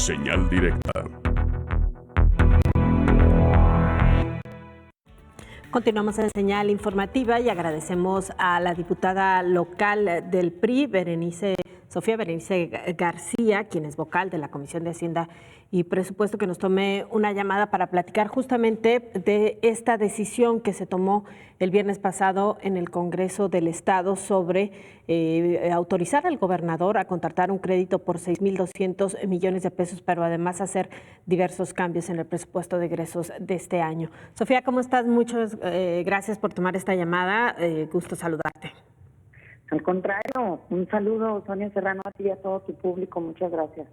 Señal directa. Continuamos en señal informativa y agradecemos a la diputada local del PRI, Sofía Berenice García, quien es vocal de la Comisión de Hacienda y Presupuesto, que nos tome una llamada para platicar justamente de esta decisión que se tomó el viernes pasado en el Congreso del Estado sobre autorizar al gobernador a contratar un crédito por 6.200 millones de pesos, pero además hacer diversos cambios en el presupuesto de egresos de este año. Sofía, ¿cómo estás? Muchas gracias por tomar esta llamada. Gusto saludarte. Al contrario, un saludo, Sonia Serrano, a ti y a todo tu público. Muchas gracias.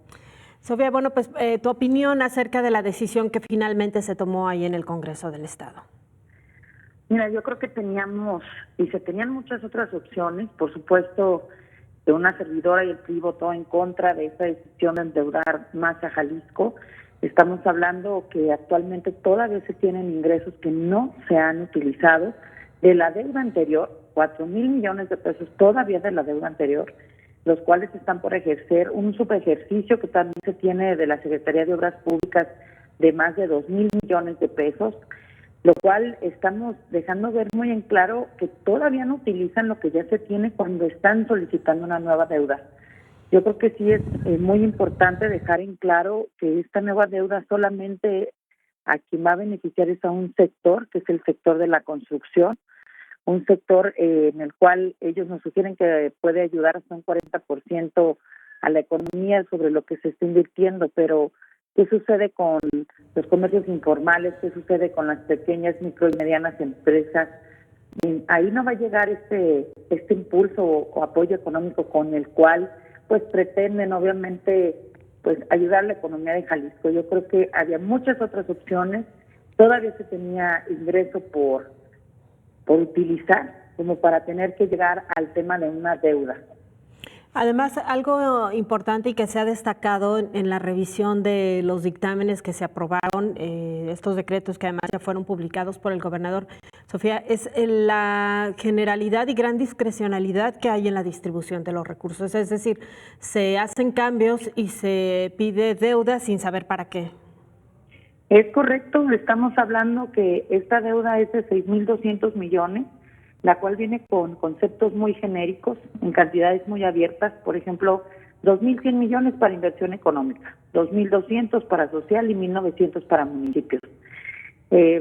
Sofía, bueno, pues tu opinión acerca de la decisión que finalmente se tomó ahí en el Congreso del Estado. Mira, yo creo que se tenían muchas otras opciones. Por supuesto, que una servidora y el PRI votó en contra de esta decisión de endeudar más a Jalisco. Estamos hablando que actualmente todavía se tienen ingresos que no se han utilizado de la deuda anterior, 4,000 millones de pesos todavía de la deuda anterior, los cuales están por ejercer un subejercicio que también se tiene de la Secretaría de Obras Públicas de más de 2,000 millones de pesos, lo cual estamos dejando ver muy en claro que todavía no utilizan lo que ya se tiene cuando están solicitando una nueva deuda. Yo creo que sí es muy importante dejar en claro que esta nueva deuda solamente a quien va a beneficiar es a un sector, que es el sector de la construcción, un sector en el cual ellos nos sugieren que puede ayudar hasta un 40% a la economía sobre lo que se está invirtiendo, pero ¿qué sucede con los comercios informales? ¿Qué sucede con las pequeñas, micro y medianas empresas? Ahí no va a llegar este impulso o apoyo económico con el cual pues pretenden obviamente pues ayudar a la economía de Jalisco. Yo creo que había muchas otras opciones, todavía se tenía ingreso por utilizar como para tener que llegar al tema de una deuda. Además, algo importante y que se ha destacado en la revisión de los dictámenes que se aprobaron, estos decretos que además ya fueron publicados por el gobernador, Sofía, es la generalidad y gran discrecionalidad que hay en la distribución de los recursos. Es decir, se hacen cambios y se pide deuda sin saber para qué. Es correcto, estamos hablando que esta deuda es de 6.200 millones, la cual viene con conceptos muy genéricos, en cantidades muy abiertas, por ejemplo, 2.100 millones para inversión económica, 2.200 para social y 1.900 para municipios.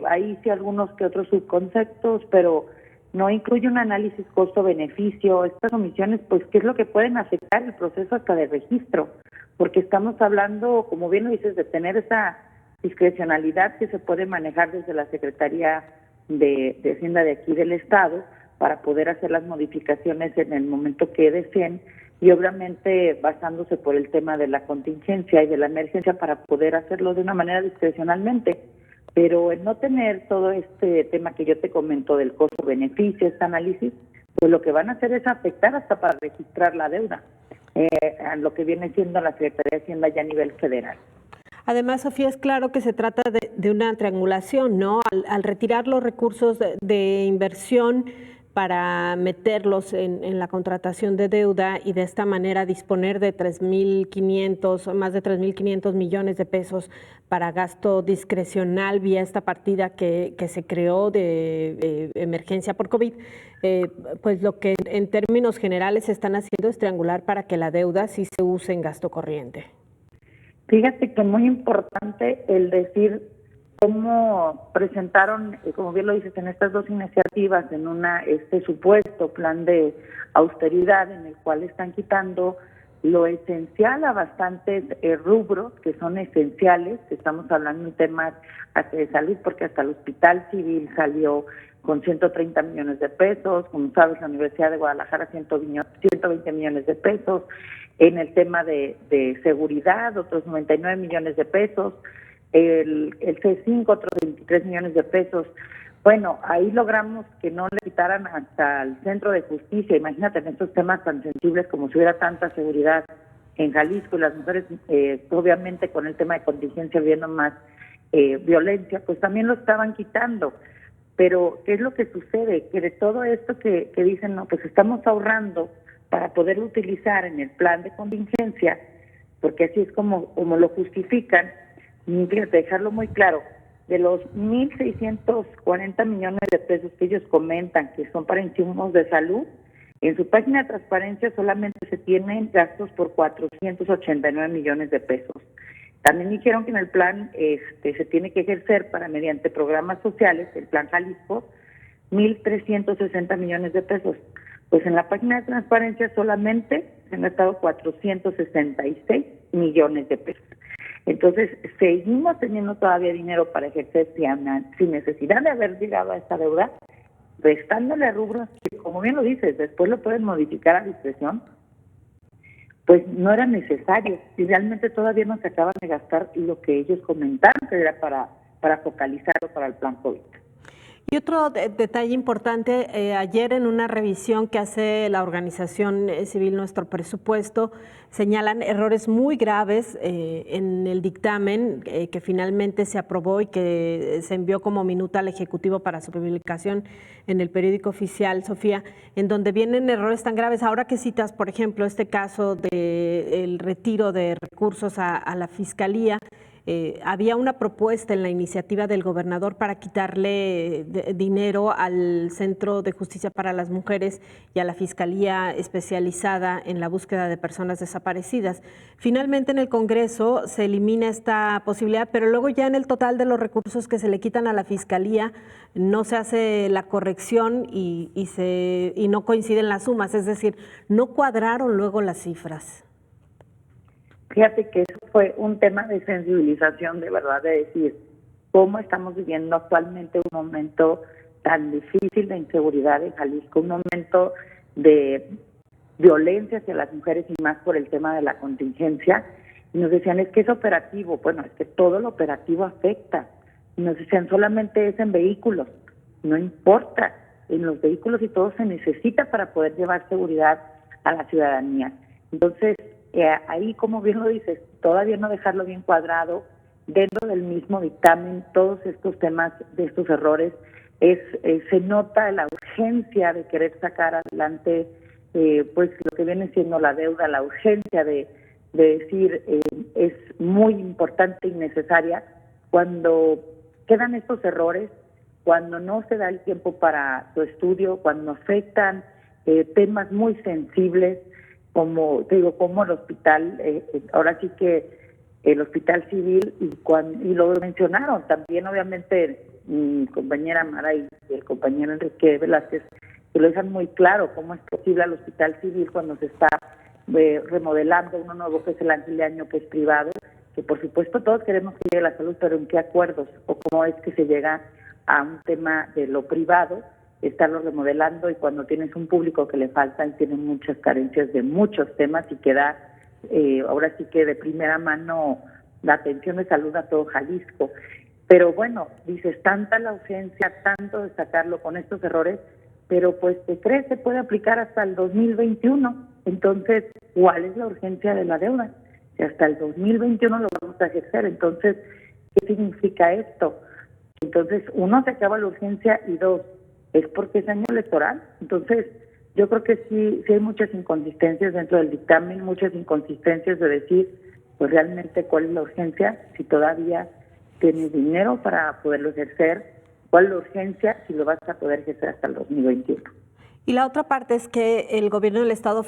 Ahí sí algunos que otros subconceptos, pero no incluye un análisis costo-beneficio. Estas omisiones, pues, ¿qué es lo que pueden afectar el proceso hasta de registro? Porque estamos hablando, como bien lo dices, de tener esa discrecionalidad que se puede manejar desde la Secretaría de Hacienda de aquí del Estado para poder hacer las modificaciones en el momento que deseen y obviamente basándose por el tema de la contingencia y de la emergencia para poder hacerlo de una manera discrecionalmente. Pero el no tener todo este tema que yo te comento del costo-beneficio, este análisis, pues lo que van a hacer es afectar hasta para registrar la deuda, a lo que viene siendo la Secretaría de Hacienda ya a nivel federal. Además, Sofía, es claro que se trata de una triangulación, ¿no? Al retirar los recursos de inversión para meterlos en la contratación de deuda y de esta manera disponer de más de 3.500 millones de pesos para gasto discrecional vía esta partida que se creó de emergencia por COVID, pues lo que en términos generales están haciendo es triangular para que la deuda sí se use en gasto corriente. Fíjate que muy importante el decir cómo presentaron, como bien lo dices, en estas dos iniciativas, en este supuesto plan de austeridad en el cual están quitando lo esencial a bastantes rubros que son esenciales, que estamos hablando en temas hasta de salud, porque hasta el Hospital Civil salió con 130 millones de pesos, como sabes, la Universidad de Guadalajara 120 millones de pesos, en el tema de seguridad, otros 99 millones de pesos, el C5, otros 23 millones de pesos. Bueno, ahí logramos que no le quitaran hasta el Centro de Justicia. Imagínate en estos temas tan sensibles como si hubiera tanta seguridad en Jalisco y las mujeres, obviamente con el tema de contingencia viendo más violencia, pues también lo estaban quitando. Pero, ¿qué es lo que sucede? Que de todo esto que dicen, no, pues estamos ahorrando para poder utilizar en el plan de contingencia, porque así es como lo justifican. Y fíjate, dejarlo muy claro, de los 1.640 millones de pesos que ellos comentan que son para insumos de salud, en su página de transparencia solamente se tienen gastos por 489 millones de pesos. También dijeron que en el plan se tiene que ejercer mediante programas sociales, el plan Jalisco, 1.360 millones de pesos. Pues en la página de transparencia solamente se han gastado 466 millones de pesos. Entonces, seguimos teniendo todavía dinero para ejercer sin necesidad de haber llegado a esta deuda, restándole a rubros que, como bien lo dices, después lo pueden modificar a discreción, pues no era necesario. Y realmente todavía no se acaban de gastar lo que ellos comentaron que era para focalizarlo para el plan COVID. Y otro detalle importante, ayer en una revisión que hace la organización civil Nuestro Presupuesto, señalan errores muy graves en el dictamen que finalmente se aprobó y que se envió como minuta al Ejecutivo para su publicación en el periódico oficial, Sofía, en donde vienen errores tan graves. Ahora que citas, por ejemplo, este caso del retiro de recursos a la Fiscalía, había una propuesta en la iniciativa del gobernador para quitarle dinero al Centro de Justicia para las Mujeres y a la Fiscalía especializada en la búsqueda de personas desaparecidas. Finalmente en el Congreso se elimina esta posibilidad, pero luego ya en el total de los recursos que se le quitan a la Fiscalía no se hace la corrección y no coinciden las sumas, es decir, no cuadraron luego las cifras. Fíjate que eso fue un tema de sensibilización, de verdad, de decir cómo estamos viviendo actualmente un momento tan difícil de inseguridad en Jalisco, un momento de violencia hacia las mujeres y más por el tema de la contingencia. Y nos decían, es que es operativo. Bueno, es que todo lo operativo afecta. Y nos decían, solamente es en vehículos. No importa, en los vehículos y todo se necesita para poder llevar seguridad a la ciudadanía. Entonces, ahí, como bien lo dices, todavía no dejarlo bien cuadrado, dentro del mismo dictamen, todos estos temas de estos errores, se nota la urgencia de querer sacar adelante pues lo que viene siendo la deuda, la urgencia de decir es muy importante y necesaria cuando quedan estos errores, cuando no se da el tiempo para su estudio, cuando afectan temas muy sensibles, como te digo, como el hospital, ahora sí que el hospital civil, y lo mencionaron también obviamente mi compañera Mara y el compañero Enrique Velázquez, que lo dejan muy claro, cómo es posible al hospital civil cuando se está remodelando uno nuevo que es el Ángel Año, que es privado, que por supuesto todos queremos que llegue la salud, pero ¿en qué acuerdos? O cómo es que se llega a un tema de lo privado, estarlo remodelando, y cuando tienes un público que le faltan, tienen muchas carencias de muchos temas y que da, ahora sí que de primera mano, la atención de salud a todo Jalisco. Pero bueno, dices, tanta la ausencia, tanto destacarlo con estos errores, pero pues ¿te crees? Se puede aplicar hasta el 2021. Entonces, ¿cuál es la urgencia de la deuda? Si hasta el 2021 lo vamos a ejercer, entonces, ¿qué significa esto? Entonces, uno, se acaba la urgencia, y dos, es porque es año electoral. Entonces, yo creo que sí hay muchas inconsistencias dentro del dictamen, muchas inconsistencias de decir, pues realmente cuál es la urgencia, si todavía tienes dinero para poderlo ejercer, cuál es la urgencia si lo vas a poder ejercer hasta el 2021. Y la otra parte es que el gobierno del estado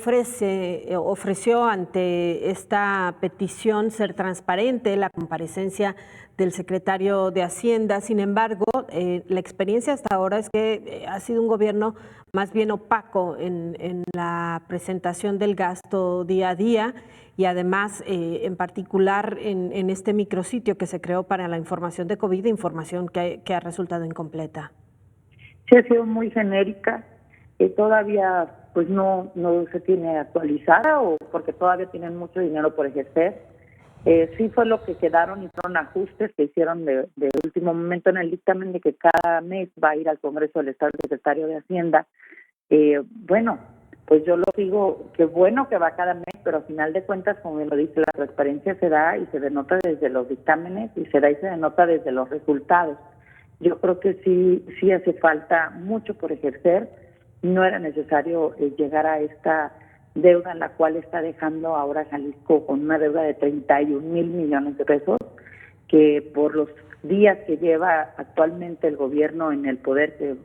ofreció ante esta petición ser transparente, la comparecencia del secretario de Hacienda. Sin embargo, la experiencia hasta ahora es que ha sido un gobierno más bien opaco en la presentación del gasto día a día, y además en particular en este micrositio que se creó para la información de COVID, información que ha resultado incompleta. Sí, ha sido muy genérica. Todavía pues no se tiene actualizada, o porque todavía tienen mucho dinero por ejercer. Sí fue lo que quedaron, y fueron ajustes que hicieron de último momento en el dictamen, de que cada mes va a ir al Congreso del Estado el secretario de Hacienda. Bueno, pues yo lo digo, que bueno que va cada mes, pero al final de cuentas, como me lo dice, la transparencia se da y se denota desde los dictámenes, y se da y se denota desde los resultados. Yo creo que sí hace falta mucho por ejercer. No era necesario llegar a esta deuda en la cual está dejando ahora Jalisco con una deuda de 31,000 millones de pesos, que por los días que lleva actualmente el gobierno en el poder, que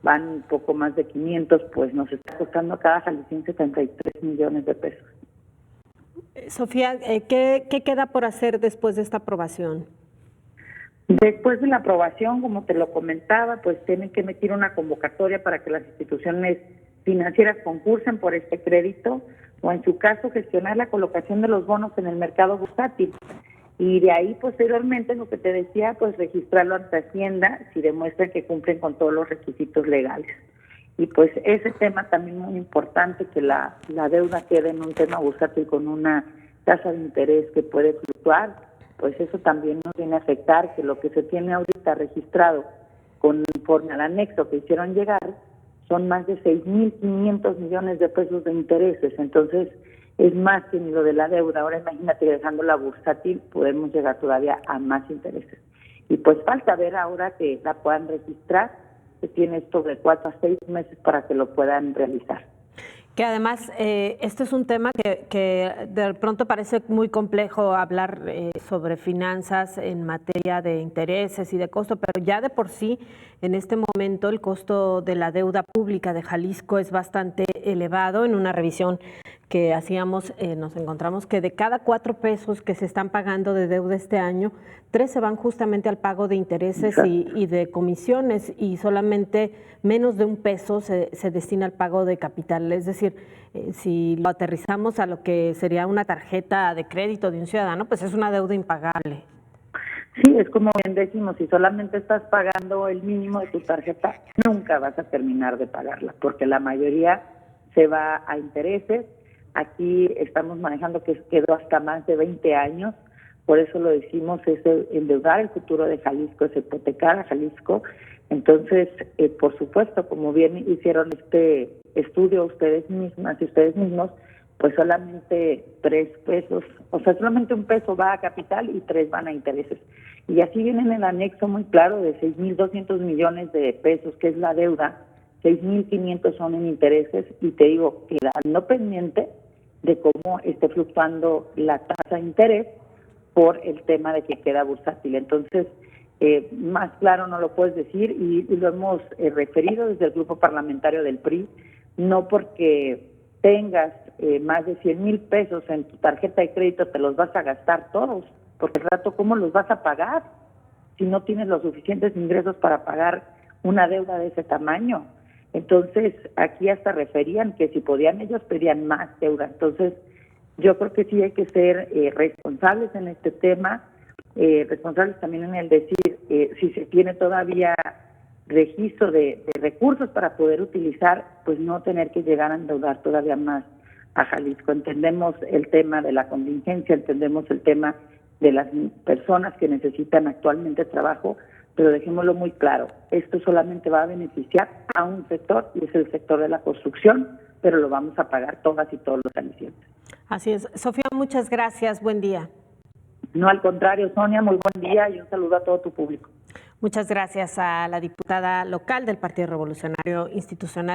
van un poco más de 500, pues nos está costando a cada jalisciense 73 millones de pesos. Sofía, ¿qué queda por hacer después de esta aprobación? Después de la aprobación, como te lo comentaba, pues tienen que emitir una convocatoria para que las instituciones financieras concursen por este crédito, o en su caso gestionar la colocación de los bonos en el mercado bursátil. Y de ahí posteriormente, lo que te decía, pues registrarlo ante Hacienda si demuestran que cumplen con todos los requisitos legales. Y pues ese tema también muy importante, que la deuda quede en un tema bursátil con una tasa de interés que puede fluctuar, pues eso también nos viene a afectar, que lo que se tiene ahorita registrado conforme al anexo que hicieron llegar son más de 6,500 millones de pesos de intereses. Entonces es más que ni lo de la deuda. Ahora imagínate, dejando la bursátil podemos llegar todavía a más intereses. Y pues falta ver ahora que la puedan registrar, que tiene esto de 4 a 6 meses para que lo puedan realizar. Que además este es un tema que de pronto parece muy complejo hablar sobre finanzas en materia de intereses y de costo, pero ya de por sí en este momento el costo de la deuda pública de Jalisco es bastante elevado. En una revisión que hacíamos nos encontramos que de cada 4 pesos que se están pagando de deuda este año, 3 se van justamente al pago de intereses y de comisiones, y solamente menos de 1 peso se destina al pago de capital. Es decir, si lo aterrizamos a lo que sería una tarjeta de crédito de un ciudadano, pues es una deuda impagable. Sí, es como bien decimos, si solamente estás pagando el mínimo de tu tarjeta, nunca vas a terminar de pagarla, porque la mayoría se va a intereses. Aquí estamos manejando que quedó hasta más de 20 años, por eso lo decimos, es endeudar el futuro de Jalisco, es hipotecar a Jalisco. Entonces, por supuesto, como bien hicieron este estudio ustedes mismas y ustedes mismos, pues solamente 3 pesos, o sea, solamente 1 peso va a capital y 3 van a intereses. Y así viene en el anexo muy claro de 6,200 millones de pesos, que es la deuda, 6,500 son en intereses, y te digo, quedando pendiente de cómo esté fluctuando la tasa de interés por el tema de que queda bursátil. Entonces, más claro no lo puedes decir, y lo hemos referido desde el grupo parlamentario del PRI, no porque tengas más de 100,000 pesos en tu tarjeta de crédito te los vas a gastar todos, porque al rato, ¿cómo los vas a pagar si no tienes los suficientes ingresos para pagar una deuda de ese tamaño? Entonces, aquí hasta referían que si podían ellos pedían más deuda. Entonces, yo creo que sí hay que ser responsables en este tema, responsables también en el decir si se tiene todavía registro de recursos para poder utilizar, pues no tener que llegar a endeudar todavía más a Jalisco. Entendemos el tema de la contingencia, entendemos el tema de las personas que necesitan actualmente trabajo, pero dejémoslo muy claro, esto solamente va a beneficiar a un sector, y es el sector de la construcción, pero lo vamos a pagar todas y todos los jaliscienses. Así es. Sofía, muchas gracias. Buen día. No, al contrario, Sonia, muy buen día y un saludo a todo tu público. Muchas gracias a la diputada local del Partido Revolucionario Institucional